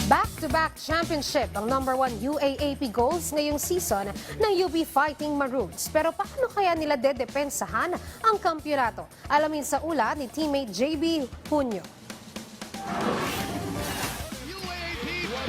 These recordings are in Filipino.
Back-to-back championship ang #1 UAAP goals ngayong season ng UP Fighting Maroons. Pero paano kaya nila dedepensahan ang kampyonato? Alamin sa ulat ni teammate JB Junio.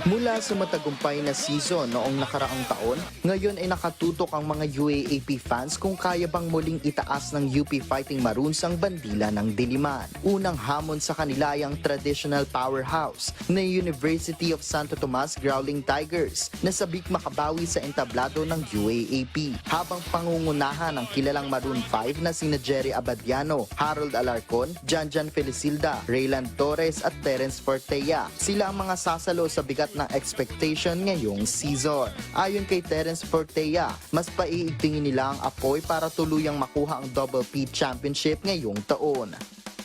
Mula sa matagumpay na season noong nakaraang taon, ngayon ay nakatutok ang mga UAAP fans kung kaya bang muling itaas ng UP Fighting Maroons ang bandila ng Diliman. Unang hamon sa kanila ay ang traditional powerhouse na University of Santo Tomas Growling Tigers na sabik makabawi sa entablado ng UAAP. Habang pangungunahan ang kilalang Maroon 5 na sina Jerry Abadiano, Harold Alarcon, Janjan Felicilda, Raylan Torres at Terence Fortea. Sila ang mga sasalo sa bigat ng expectation ngayong season. Ayon kay Terence Fortea, mas paiigtingin nila ang apoy para tuluyang makuha ang Double P Championship ngayong taon.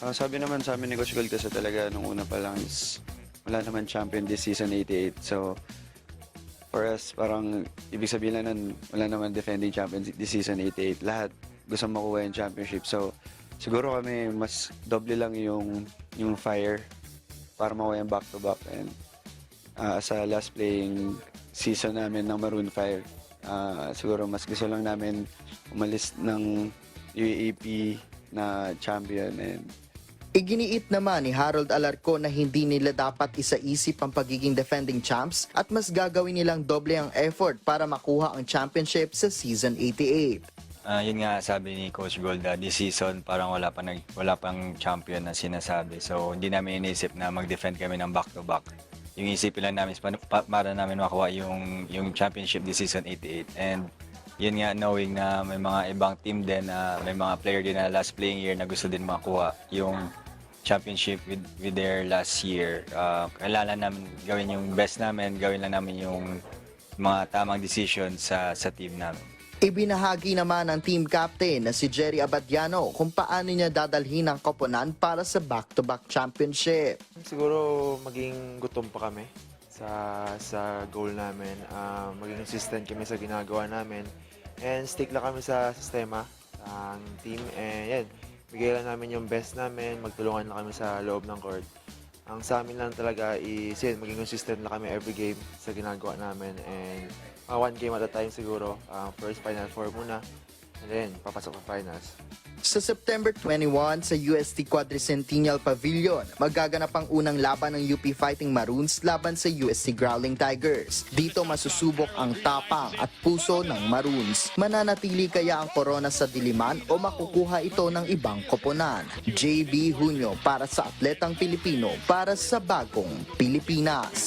Sabi naman sa amin ni Coach Gold kasi talaga nung una pa lang is wala naman champion this season 88. So for us, parang ibig sabihin lang nun, wala naman defending champion this season 88. Lahat gusto makuha yung championship. So siguro kami mas doble lang yung fire para makuha yung back-to-back. And sa last playing season namin ng Maroon 5, siguro mas gusto lang namin umalis ng UAAP na champion. And Iginiit naman ni Harold Alarcon na hindi nila dapat isaisip ang pagiging defending champs at mas gagawin nilang doble ang effort para makuha ang championship sa season 88. Yun nga sabi ni Coach Golda, this season parang wala pang champion na sinasabi. So hindi namin inisip na mag-defend kami ng back-to-back. Yung isipin lang namin para namin makuha yung championship this season 88. And yun nga, knowing na may mga ibang team din, may mga player din na last playing year na gusto din makuha yung championship with their last year. Kailangan namin gawin yung best namin, gawin lang namin yung mga tamang decision sa team namin. Ibinahagi naman ng team captain na si Jerry Abadiano kung paano niya dadalhin ang koponan para sa back-to-back championship. Siguro maging gutom pa kami sa goal namin. Maging consistent kami sa ginagawa namin. And stick lang kami sa sistema ng team. And yan, bigay lang namin yung best namin. Magtulungan lang kami sa loob ng court. Ang sa amin lang talaga is yan, maging consistent lang kami every game sa ginagawa namin. And one game at a time siguro. First Final Four muna. And then, papasok sa finals. Sa September 21 sa UST Quadricentennial Pavilion, magaganap ang unang laban ng UP Fighting Maroons laban sa UST Growling Tigers. Dito masusubok ang tapang at puso ng Maroons. Mananatili kaya ang korona sa Diliman o makukuha ito ng ibang koponan? JB Junio para sa Atletang Pilipino para sa Bagong Pilipinas.